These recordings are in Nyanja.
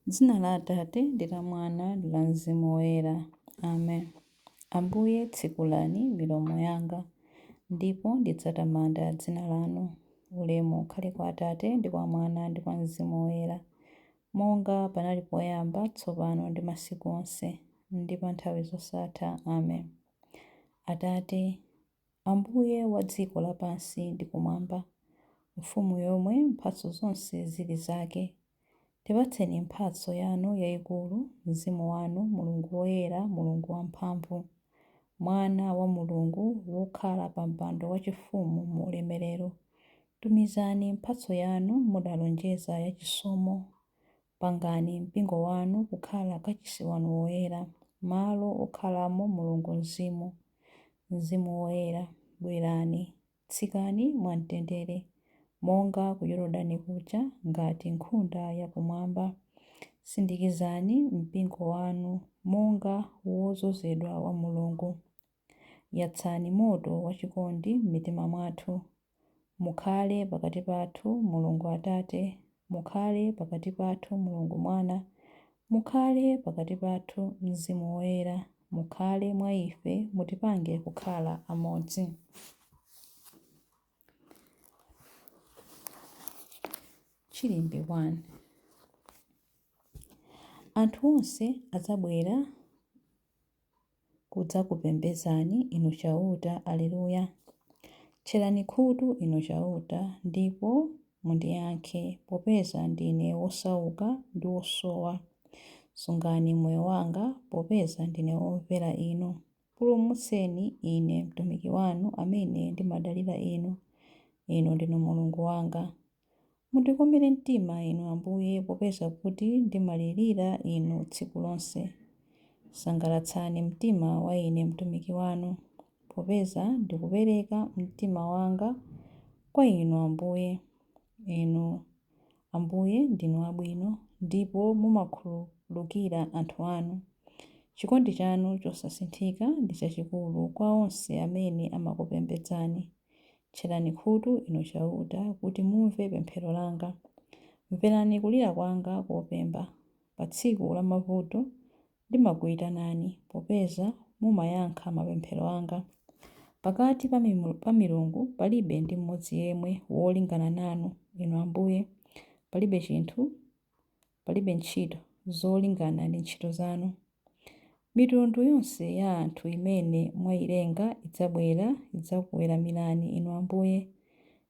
Dzina la Atate ndi la Mwana ndi la Mzimu Woyera. Amen. Ambuye tsekulani milomo yanga, ndipo ndidzatamanda dzina lanu. Ulemu ukhale kwa Atate ndi kwa Mwana ndi kwa Mzimu Woyera, monga panali poyamba, tsopano ndi masiku onse, ndi pa nthawi zosatha. Amen. Atate, Ambuye wa dziko lapansi ndi kumwamba, mfumu yomwe mphatso zonse zili zake, tipatseni mphatso yanu yayikulu, mzimu wanu, Mulungu woyera, Mulungu wamphamvu, Mwana wa Mulungu wokhala pa mpando wachifumu mu ulemerero. Tumizani mphatso yanu mudalonjeza yachisomo. Pangani mpingo wanu kukhala kachisi wanu woyera, malo okhalamo Mulungu Mzimu. Mzimu woyera, bwerani, tsikani mwamtendere, monga ku Yorodani kuja ngati nkhunda yakumwamba. Sindikizani mpingo wanu monga wozozedwa wa Mulungu. Yatsani moto wachikondi m'mitima mwathu. Mukhale pakati pathu Mulungu Atate, mukhale pakati pathu Mulungu Mwana, mukhale pakati pathu Mzimu Woyera, mukhale mwa ife, mutipange kukhala amodzi. Chilimbi 1. Anthu onse adzabwera kudzakupembedzani inu chauta. Aleluya. Tcherani khutu inu chauta, ndipo mundiyankhe, popeza ndine wosauka ndi wosowa. Sungani moyo wanga, popeza ndine womvera inu. Pulumutseni ine mtumiki wanu amene ndimadalira inu. Inu ndinu Mulungu wanga. Mundikomere mtima inu Ambuye, popeza kuti ndimalirira inu tsiku lonse. Sangalatsani mtima wa ine mtumiki wanu, popeza ndikupereka mtima wanga kwa inu Ambuye. Inu Ambuye ndinu abwino, ndipo mumakhululukira anthu anu. Chikondi chanu chosasinthika ndi chachikulu kwa onse amene amakupembedzani. Tcherani khutu inu chauta, kuti mumve pemphero langa. Mverani kulira kwanga kopemba. Pa tsiku la mavuto ndimakuyitanani, popeza mumayankha mapemphero anga. Pakati pa milungu palibe ndi mmodzi yemwe wolingana nanu, inu Ambuye. Palibe ntchito zolingana ndi ntchito zanu. Mitundu yonse ya anthu imene mwayilenga idzabwera idzakuweramirani inu Ambuye,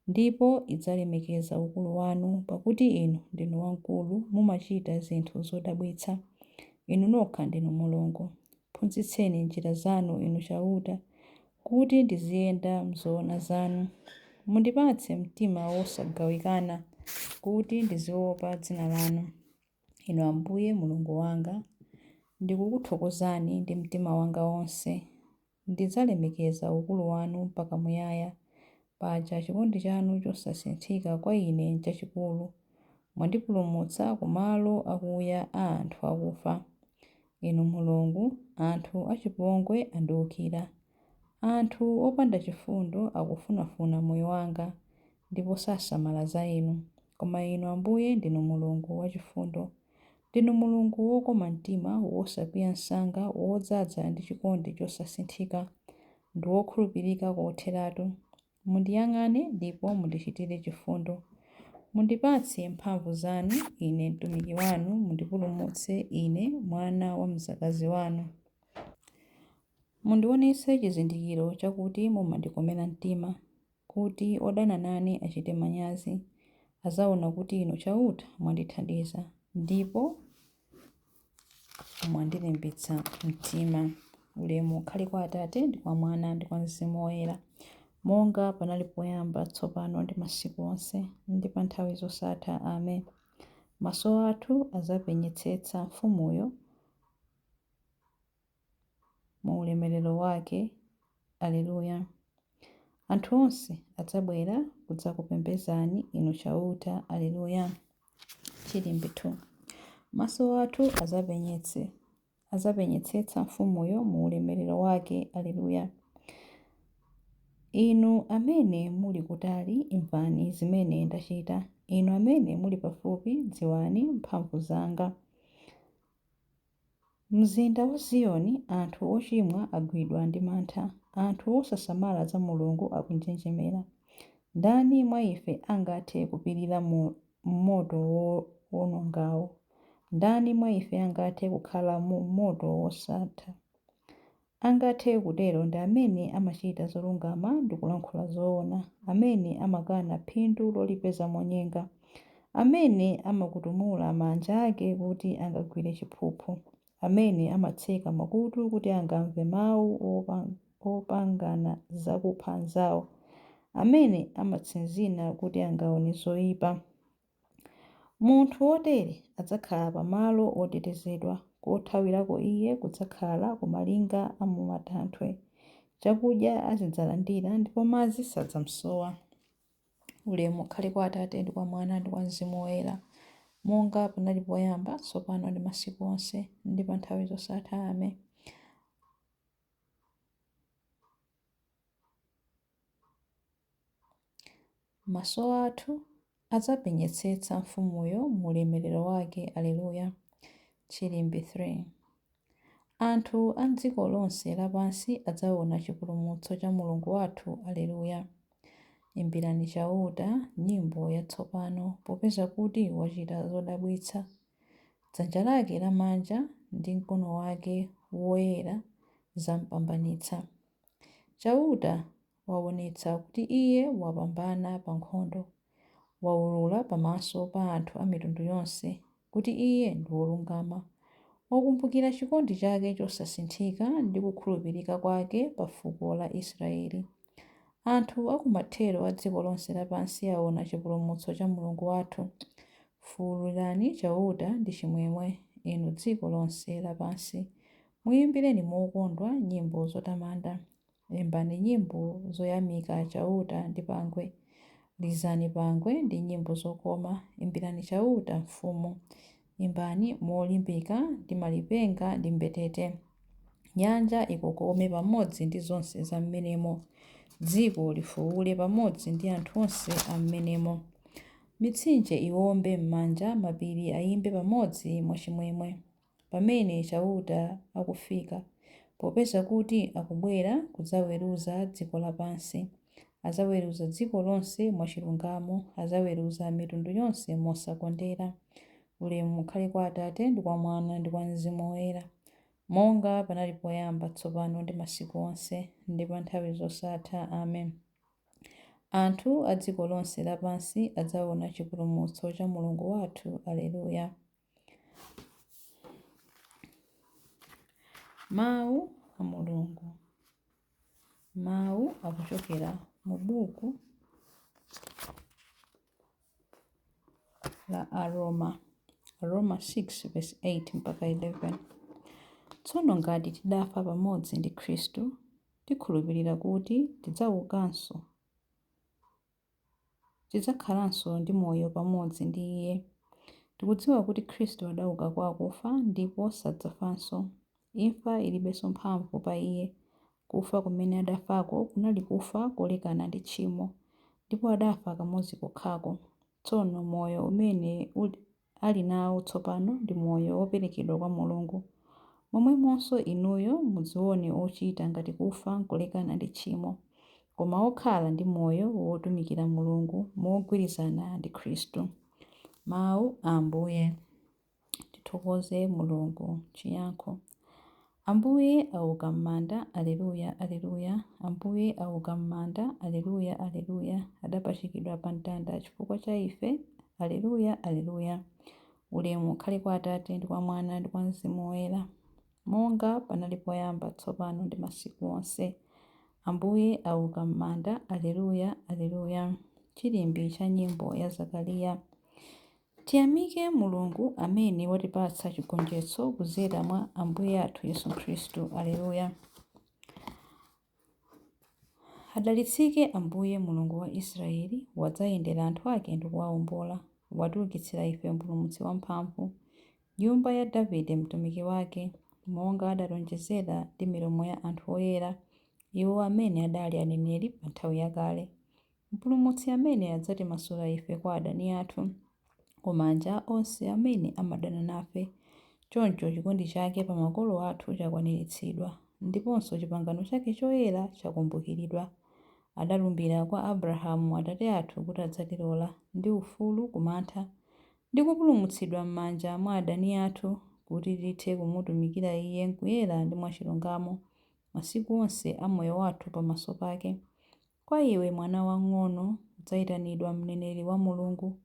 ndipo idzalemekeza ukulu wanu, pakuti inu ndinu wamkulu, mumachita zinthu zodabwitsa. Inu nokha ndinu Mulungu. Phunzitseni njira zanu inu chauta, kuti ndiziyenda m'zoona zanu. Mundipatse mtima wosagawikana, kuti ndiziopa dzina lanu. Inu Ambuye Mulungu wanga, ndikukuthokozani ndi mtima wanga wonse. Ndidzalemekeza ukulu wanu mpaka muyaya. Paja chikondi chanu chosasinthika kwa ine n'chachikulu. Mwandipulumutsa ku malo akuya a anthu akufa. Inu Mulungu, anthu achipongwe andiwukira. Anthu opanda chifundo akufunafuna moyo wanga, ndipo sasamala za inu. Koma inu Ambuye ndinu Mulungu wachifundo. Ndinu Mulungu wokoma mtima, wosakwiya msanga, wodzaza ndi chikondi chosasinthika, ndi wokhulupirika kotheratu. Mundiyang'ane ndipo mundichitire chifundo. Mundipatse mphamvu zanu, ine mtumiki wanu, mundipulumutse ine mwana wa mzakazi wanu. Mundionetse chizindikiro chakuti mumandikomera mtima, kuti odana nane achite manyazi. Azaona kuti inu chauta mwandithandiza, ndipo mwandilimbitsa mtima. Ulemu ukhale kwa Atate ndi kwa Mwana ndi kwa Mzimu Woyera, monga panali poyamba, tsopano ndi masiku onse, ndi pa nthawi zosatha. Amen. Maso athu adzapenyetsetsa mfumuyo mu ulemerero wake. Aleluya. Anthu onse adzabwera kudzakupembedzani inu chauta. Aleluya. Chilimbi 2. Maso athu adzapenyetsetsa mfumuyo mu ulemerero wake. Aleluya. Inu amene muli kutali, imvani zimene ndachita. Inu amene muli pafupi, dziwani mphamvu zanga. Mzinda wa Ziyoni anthu ochimwa agwidwa ndi mantha, anthu osasamala za Mulungu akunjenjemera. Ndani mwa ife angathe kupirira moto wonongawo? Ndani mwa ife angathe kukhala mu moto wosatha? Angathe kutero ndi amene amachita zolungama ndi kulankhula zoona, amene amakana phindu lolipeza monyenga, amene amakutumula manja ake kuti angagwire chiphuphu, amene amatseka makutu kuti angamve mawu opangana zakupha anzawo, amene amatsinzina kuti angaone zoyipa. Munthu wotere adzakhala pamalo otetezedwa, kothawirako iye kudzakhala kumalinga amumatanthwe. Chakudya azidzalandira ndipo madzi sadzamsowa. Ulemu ukhale kwa Atate ndi kwa Mwana ndi kwa Mzimu Woyera, monga panali poyamba, tsopano ndi masiku onse, ndi pa nthawi zosatha. Amen. Maso athu adzapenyetsetsa mfumuyo mu ulemerero wake. Aleluya. Chilimbi 3. Anthu a dziko lonse lapansi adzaona chipulumutso cha Mulungu wathu. Aleluya. Imbirani chauta nyimbo yatsopano, popeza kuti wachita zodabwitsa. Dzanja lake lamanja ndi mkono wake woyera zampambanitsa. Chauta waonetsa kuti iye wapambana pa nkhondo. Waulula pamaso pa anthu a mitundu yonse kuti iye ndi wolungama, wakumbukira chikondi chake chosasinthika ndi kukhulupirika kwake pa fuko la Israeli. Anthu akumathero a dziko lonse lapansi aona chipulumutso cha Mulungu wathu. Fuwulirani chauta ndi chimwemwe, inu dziko lonse lapansi. Muyimbireni mokondwa nyimbo zotamanda. Imbani nyimbo zoyamika chauta ndi pangwe. Lizani pangwe ndi nyimbo zokoma. Imbirani chauta mfumu. Imbani molimbika ndi malipenga ndi mbetete. Nyanja ikokome pamodzi ndi zonse za m'menemo. Dziko lifuwule pamodzi ndi anthu onse am'menemo. Mitsinje iwombe m'manja, mapiri ayimbe pamodzi mwachimwemwe. Pamene chauta akufika, popeza kuti akubwera kudzaweruza dziko lapansi. Adzaweruza dziko lonse mwachilungamo, adzaweruza mitundu yonse mosakondera. Ulemu ukhale kwa Atate ndi kwa Mwana ndi kwa Mzimu Woyera, monga panali poyamba, tsopano ndi masiku onse, ndi pa nthawi zosatha. Amen. Anthu a dziko lonse lapansi adzaona chipulumutso cha Mulungu wathu. Aleluya. Mawu a Mulungu. Mawu akuchokera mu buku la Aroma 6 mpaka 11. Tsono ngati tidafa pamodzi ndi Khristu, tikhulupirira kuti tidzaukanso, tidzakhalanso ndi moyo pamodzi ndi Iye. Tikudziwa kuti Khristu adauka kwa akufa ndipo sadzafanso. Imfa ilibenso mphamvu pa Iye. Kufa kumene adafako kunali kufa kolekana ndi tchimo, ndipo adafa kamodzi kokhako. Tsono moyo umene ali nawo tsopano ndi moyo woperekedwa kwa Mulungu. Momwemonso inuyo mudzione ochita ngati kufa kolekana ndi tchimo, koma okhala ndi moyo wotumikira Mulungu mogwirizana ndi Khristu. Mawu a Ambuye. Tithokoze Mulungu. Chiyankho. Ambuye auka m'manda. Aleluya, aleluya. Ambuye auka m'manda. Aleluya, aleluya. Adapachikidwa pa mtanda chifukwa cha ife. Aleluya, aleluya. Ulemu ukhale kwa Atate ndi kwa Mwana ndi kwa Mzimu Woyera, monga panali poyamba, tsopano ndi masiku onse. Ambuye auka m'manda. Aleluya, aleluya. Chilimbi cha nyimbo ya Zakariya. Tiyamike Mulungu amene watipatsa chigonjetso kudzera mwa Ambuye athu Yesu Khristu. Aleluya. Adalitsike Ambuye Mulungu wa Israeli, wadzayendera anthu ake ndi kuwawombola. Watiukitsira ife mpulumutsi wamphamvu, nyumba ya Davide mtumiki wake, monga adalonjezera ndi milomo ya anthu oyera, iwo amene adali aneneri pa nthawi yakale. Mpulumutsi amene adzatimasula ife kwa adani athu, ku manja onse amene amadana nafe. Choncho chikondi chake pa makolo athu chakwaniritsidwa, ndiponso chipangano chake choyera chakumbukiridwa. Adalumbira kwa Abrahamu atate athu kuti adzatilola ndi ufulu kumantha ndi kupulumutsidwa m'manja mwa adani athu, kuti tithe kumutumikira Iye mkuyera ndi mwachilungamo masiku onse a moyo wathu pamaso pake. Kwa iwe mwana wang'ono udzayitanidwa mneneri wa Mulungu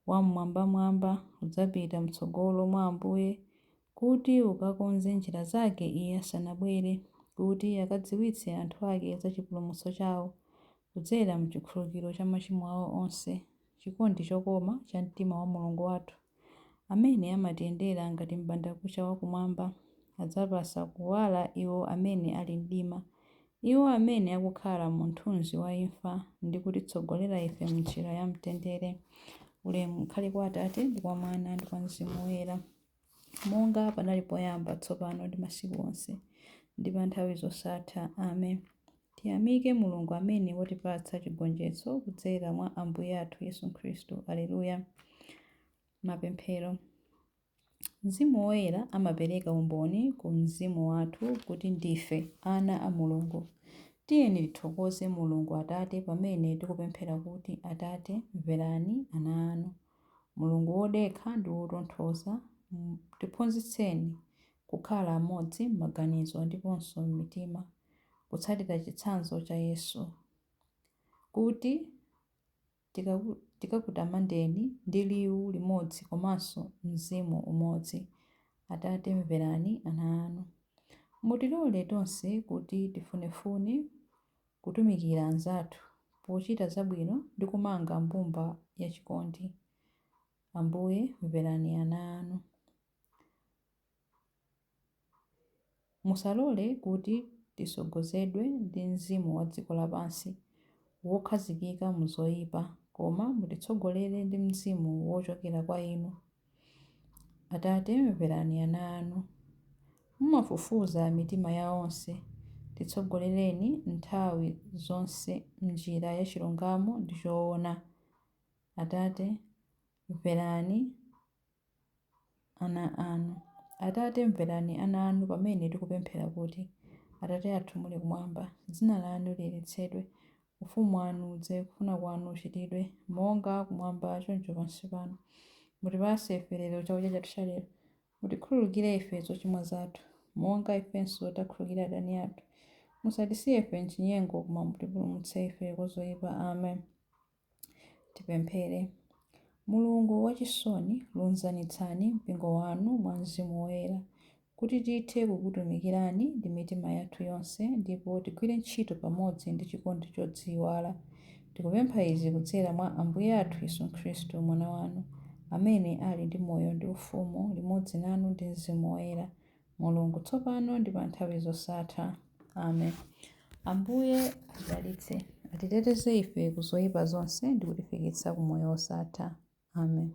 wamwambamwamba, udzapita mtsogolo mwa Ambuye kuti ukakonze njira zake Iye asanabwere, kuti akadziwitse anthu ake za chipulumutso chawo kudzera mchikhululukiro cha machimo awo onse. Chikondi chokoma cha mtima wa Mulungu wathu, amene amatiyendera ngati m'bandakucha wakumwamba, adzapasa kuwala iwo amene ali mdima, iwo amene akukhala mu mthunzi wa imfa, ndi kutitsogolera ife m'njira ya mtendere. Ulemu ukhale kwa Atate ndi kwa Mwana ndi kwa Mzimu Woyera, monga panali poyamba, tsopano ndi masiku onse, ndi pa nthawi zosatha. Amen. Tiyamike Mulungu amene watipatsa chigonjetso kudzera mwa Ambuye athu Yesu Khristu. Aleluya. Mapemphero. Mzimu Woyera amapereka umboni ku mzimu wathu kuti ndife ana a Mulungu. Tiyeni tithokoze Mulungu Atate pamene tikupemphera kuti: Atate, mverani ana anu. Mulungu wodekha ndi wotonthoza, tiphunzitseni kukhala amodzi m'maganizo ndiponso m'mitima, kutsatira chitsanzo cha Yesu, kuti tikakutamandeni ndi liwu limodzi komanso mzimu umodzi. Atate, mverani ana anu. Mutilole tonse kuti tifunefune kutumikira anzathu pochita zabwino ndi kumanga mbumba yachikondi. Ambuye, mverani ana anu. Musalole kuti tisogozedwe ndi mzimu wa dziko lapansi wokhazikika mu zoyipa, koma mutitsogolere ndi mzimu wochokera kwa inu. Atate, mverani ana anu. Mumafufuza mitima ya onse, titsogolereni nthawi zonse m'njira ya chilungamo ndi choona. Atate, mverani ana anu. Atate, mverani ana anu pamene tikupemphera kuti: Atate athu muli kumwamba, dzina lanu liyeretsedwe, ufumu wanu udze, kufuna kwanu kuchitidwe monga kumwamba choncho pansi pano. Mutipatse ife lero chakudya chathu cha lero. Mutikhululukire ife zochimwa zathu, monga ifenso takhululukira adani athu. Musatisiye ife m'chinyengo, koma mutipulumutse ife kwa zoyipa. Amen. Tipemphere. Mulungu wachisoni, lunzanitsani mpingo wanu mwa Mzimu Woyera, kuti tithe kukutumikirani ndi mitima yathu yonse, ndipo tigwire ntchito pamodzi ndi chikondi chodziwala. Tikupempha izi kudzera mwa Ambuye athu Yesu Khristu, mwana wanu, amene ali ndi moyo ndi ufumu limodzi nanu ndi Mzimu Woyera, Mulungu tsopano ndi pa nthawi zosatha. Amen. Ambuye atidalitse, atiteteze ife ku zoyipa zonse ndi kutifikitsa ku moyo wosatha. Amen.